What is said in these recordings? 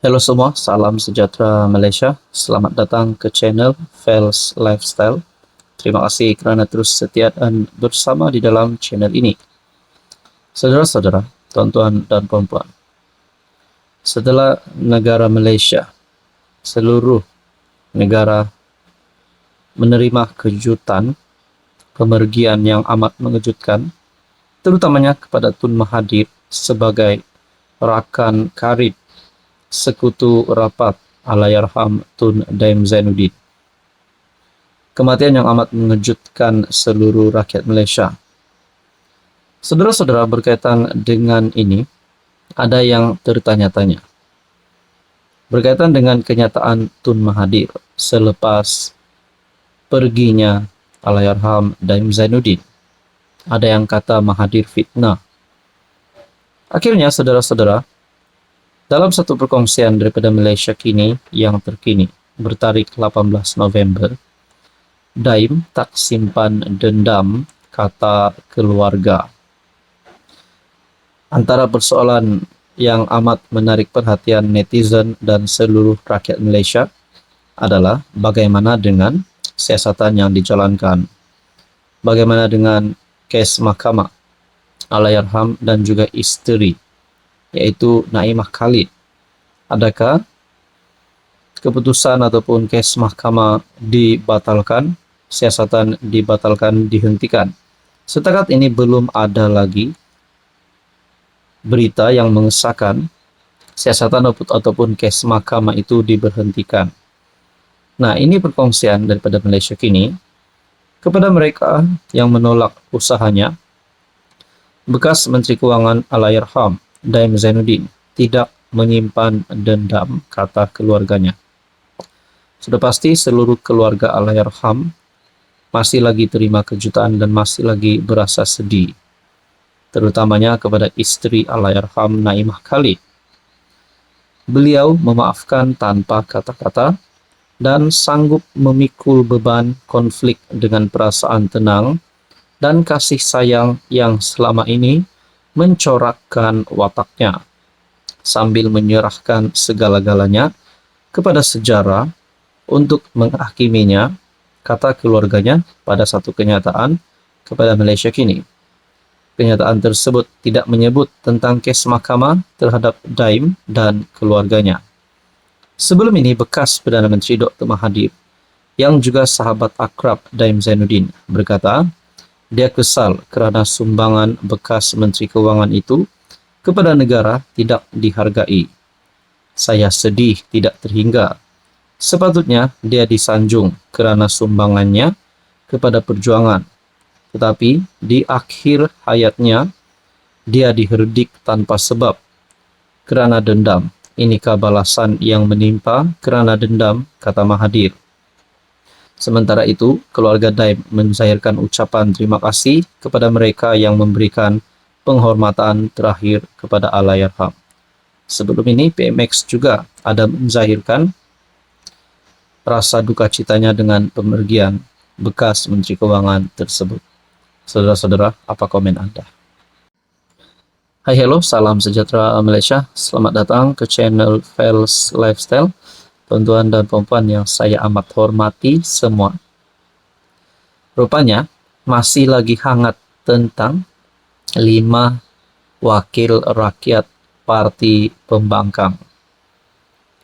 Halo semua, salam sejahtera Malaysia. Selamat datang ke channel Fels Lifestyle. Terima kasih kerana terus setia dan bersama di dalam channel ini. Saudara-saudara, tuan-tuan dan puan-puan, setelah negara Malaysia, seluruh negara menerima kejutan pemergian yang amat mengejutkan, terutamanya kepada Tun Mahathir sebagai rakan karib sekutu rapat Allahyarham Tun Daim Zainuddin. Kematian yang amat mengejutkan seluruh rakyat Malaysia. Saudara-saudara, berkaitan dengan ini, ada yang tertanya-tanya. Berkaitan dengan kenyataan Tun Mahathir selepas perginya Allahyarham Daim Zainuddin, ada yang kata Mahathir fitnah. Akhirnya, saudara-saudara, dalam satu perkongsian daripada Malaysia Kini yang terkini bertarikh 18 November, Daim tak simpan dendam, kata keluarga. Antara persoalan yang amat menarik perhatian netizen dan seluruh rakyat Malaysia adalah bagaimana dengan siasatan yang dijalankan. Bagaimana dengan kes mahkamah Allahyarham dan juga isteri, yaitu Naimah Khalid. Adakah keputusan ataupun kes mahkamah dibatalkan, siasatan dibatalkan, dihentikan? Setakat ini belum ada lagi berita yang mengesahkan siasatan ataupun kes mahkamah itu diberhentikan. Nah, ini perkongsian daripada Malaysia Kini kepada mereka yang menolak usahanya. Bekas Menteri Kewangan Allahyarham Daim Zainuddin tidak menyimpan dendam, kata keluarganya. Sudah pasti seluruh keluarga Allahyarham masih lagi terima kejutan dan masih lagi berasa sedih, terutamanya kepada isteri Allahyarham Naimah Khalid. Beliau memaafkan tanpa kata-kata dan sanggup memikul beban konflik dengan perasaan tenang dan kasih sayang yang selama ini mencorakkan wataknya, sambil menyerahkan segala-galanya kepada sejarah untuk menghakiminya, kata keluarganya pada satu kenyataan kepada Malaysia Kini. Kenyataan tersebut tidak menyebut tentang kes mahkamah terhadap Daim dan keluarganya. Sebelum ini, bekas Perdana Menteri Dr. Mahathir, yang juga sahabat akrab Daim Zainuddin, berkata, dia kesal kerana sumbangan bekas Menteri Kewangan itu kepada negara tidak dihargai. Saya sedih tidak terhingga. Sepatutnya dia disanjung kerana sumbangannya kepada perjuangan. Tetapi di akhir hayatnya, dia diherdik tanpa sebab kerana dendam. Inikah balasan yang menimpa kerana dendam, kata Mahathir. Sementara itu, keluarga Daim menzahirkan ucapan terima kasih kepada mereka yang memberikan penghormatan terakhir kepada Allahyarham. Sebelum ini, PMX juga ada menzahirkan rasa duka citanya dengan pemergian bekas Menteri Kewangan tersebut. Saudara-saudara, apa komen Anda? Hai, hello, salam sejahtera Malaysia. Selamat datang ke channel Fels Lifestyle. Tuan-tuan dan puan-puan yang saya amat hormati semua. Rupanya masih lagi hangat tentang 5 wakil rakyat Parti Pembangkang.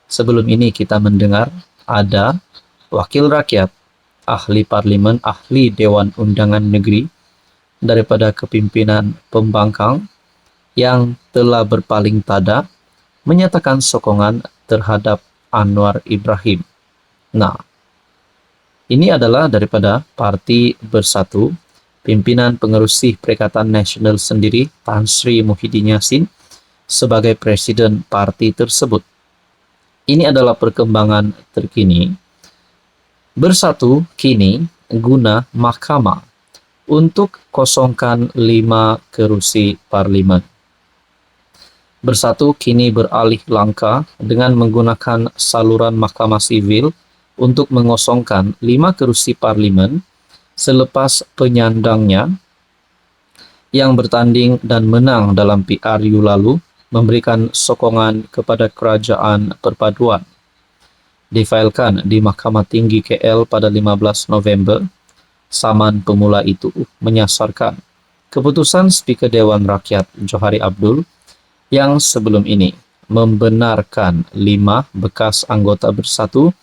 Sebelum ini kita mendengar ada wakil rakyat, ahli parlimen, ahli Dewan Undangan Negeri daripada kepimpinan Pembangkang yang telah berpaling tada menyatakan sokongan terhadap Anwar Ibrahim. Nah, ini adalah daripada Parti Bersatu, pimpinan pengerusi Perikatan Nasional sendiri, Tan Sri Muhyiddin Yassin, sebagai presiden parti tersebut. Ini adalah perkembangan terkini. Bersatu kini guna mahkamah untuk kosongkan 5 kerusi parlimen. Bersatu kini beralih langkah dengan menggunakan saluran mahkamah sivil untuk mengosongkan 5 kerusi parlimen selepas penyandangnya yang bertanding dan menang dalam PRU lalu memberikan sokongan kepada kerajaan perpaduan. Difailkan di Mahkamah Tinggi KL pada 15 November, saman pemula itu menyasarkan keputusan Speaker Dewan Rakyat Johari Abdul yang sebelum ini membenarkan 5 bekas anggota Bersatu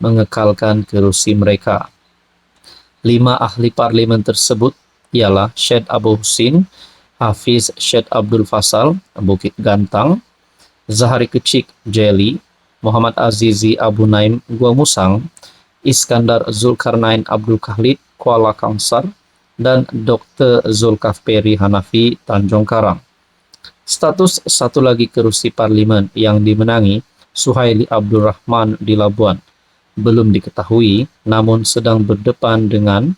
mengekalkan kerusi mereka. 5 ahli parlimen tersebut ialah Syed Abu Husin, Hafiz Syed Abdul Fasal, Bukit Gantang, Zahari Kecik, Jeli, Muhammad Azizi Abu Naim, Gua Musang, Iskandar Zulkarnain Abdul Khalid, Kuala Kangsar, dan Dr. Zulkafperi Hanafi, Tanjung Karang. Status satu lagi kerusi parlimen yang dimenangi, Suhaili Abdul Rahman di Labuan, belum diketahui, namun sedang berdepan dengan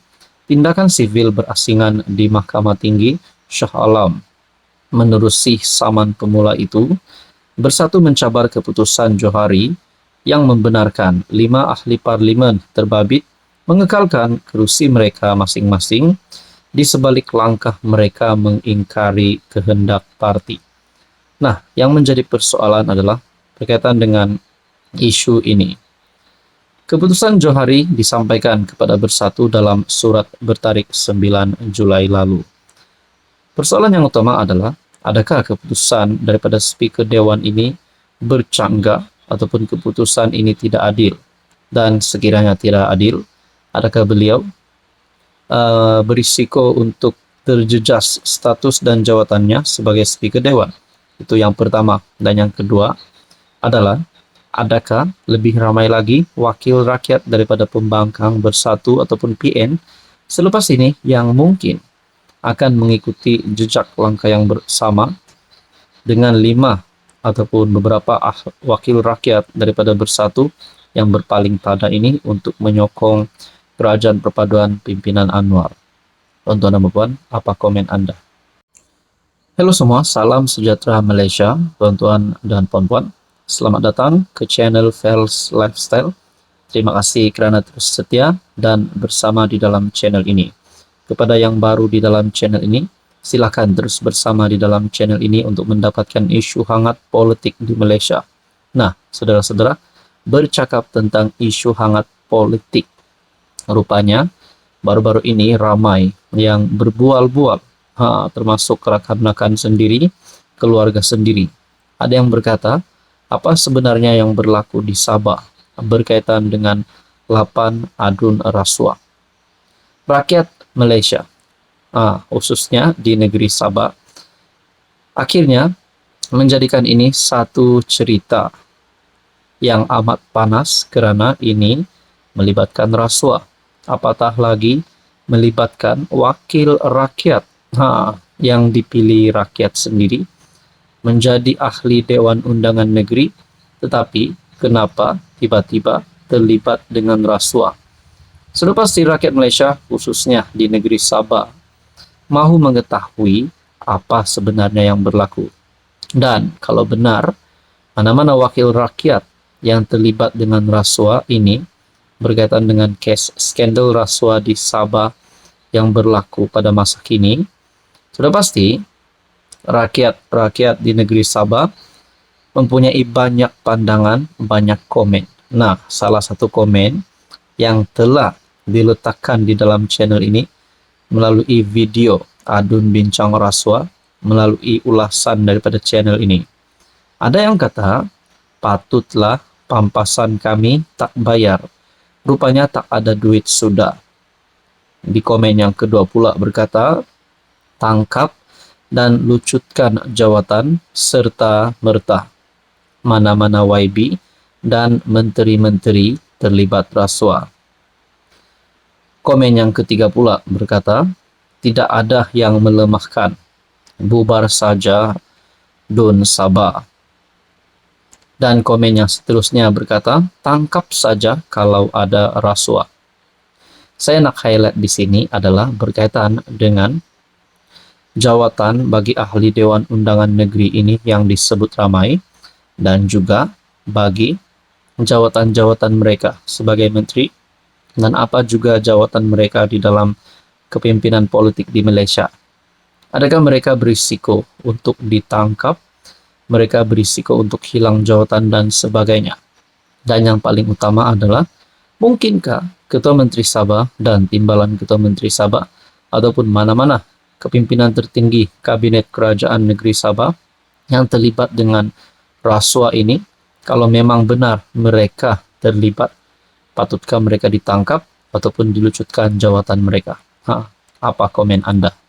tindakan sivil berasingan di Mahkamah Tinggi Shah Alam. Menerusi saman pemula itu, Bersatu mencabar keputusan Johari yang membenarkan 5 ahli parlimen terbabit mengekalkan kerusi mereka masing-masing di sebalik langkah mereka mengingkari kehendak parti. Nah, yang menjadi persoalan adalah berkaitan dengan isu ini. Keputusan Johari disampaikan kepada Bersatu dalam surat bertarik 9 Julai lalu. Persoalan yang utama adalah, adakah keputusan daripada Speaker Dewan ini bercanggah ataupun keputusan ini tidak adil? Dan sekiranya tidak adil, adakah beliau berisiko untuk terjejas status dan jawatannya sebagai Speaker Dewan? Itu yang pertama. Dan yang kedua adalah, adakah lebih ramai lagi wakil rakyat daripada pembangkang Bersatu ataupun PN selepas ini yang mungkin akan mengikuti jejak langkah yang bersama dengan 5 ataupun beberapa wakil rakyat daripada Bersatu yang berpaling pada ini untuk menyokong kerajaan perpaduan pimpinan Anwar. Tuan-tuan dan puan, apa komen Anda? Halo semua, salam sejahtera Malaysia, tuan-tuan dan puan-puan. Selamat datang ke channel Fels Lifestyle. Terima kasih kerana terus setia dan bersama di dalam channel ini. Kepada yang baru di dalam channel ini, silakan terus bersama di dalam channel ini untuk mendapatkan isu hangat politik di Malaysia. Nah, saudara-saudara, bercakap tentang isu hangat politik. Rupanya, baru-baru ini ramai yang berbual-bual, termasuk rakan-rakan sendiri, keluarga sendiri. Ada yang berkata, apa sebenarnya yang berlaku di Sabah berkaitan dengan 8 adun rasuah. Rakyat Malaysia, khususnya di negeri Sabah, akhirnya menjadikan ini satu cerita yang amat panas kerana ini melibatkan rasuah. Apatah lagi melibatkan wakil rakyat yang dipilih rakyat sendiri menjadi ahli Dewan Undangan Negeri, tetapi kenapa tiba-tiba terlibat dengan rasuah? Sudah pasti rakyat Malaysia, khususnya di negeri Sabah, mahu mengetahui apa sebenarnya yang berlaku. Dan kalau benar, mana-mana wakil rakyat yang terlibat dengan rasuah ini berkaitan dengan kes skandal rasuah di Sabah yang berlaku pada masa kini, sudah pasti rakyat di negeri Sabah mempunyai banyak pandangan, banyak komen. Nah, salah satu komen yang telah diletakkan di dalam channel ini melalui video adun bincang rasuah, melalui ulasan daripada channel ini. Ada yang kata, patutlah pampasan kami tak bayar. Rupanya tak ada duit sudah. Di komen yang kedua pula berkata, tangkap dan lucutkan jawatan serta merta mana-mana YB dan menteri-menteri terlibat rasuah. Komen yang ketiga pula berkata, tidak ada yang melemahkan, bubar saja Dun Sabah. Dan komen yang seterusnya berkata, tangkap saja kalau ada rasuah. Saya nak highlight di sini adalah berkaitan dengan jawatan bagi ahli Dewan Undangan Negeri ini yang disebut ramai, dan juga bagi jawatan-jawatan mereka sebagai menteri, dan apa juga jawatan mereka di dalam kepimpinan politik di Malaysia. Adakah mereka berisiko untuk ditangkap, mereka berisiko untuk hilang jawatan dan sebagainya. Dan yang paling utama adalah, mungkinkah Ketua Menteri Sabah dan Timbalan Ketua Menteri Sabah ataupun mana-mana kepimpinan tertinggi Kabinet Kerajaan Negeri Sabah yang terlibat dengan rasuah ini, kalau memang benar mereka terlibat, patutkah mereka ditangkap ataupun dilucutkan jawatan mereka? Apa komen Anda?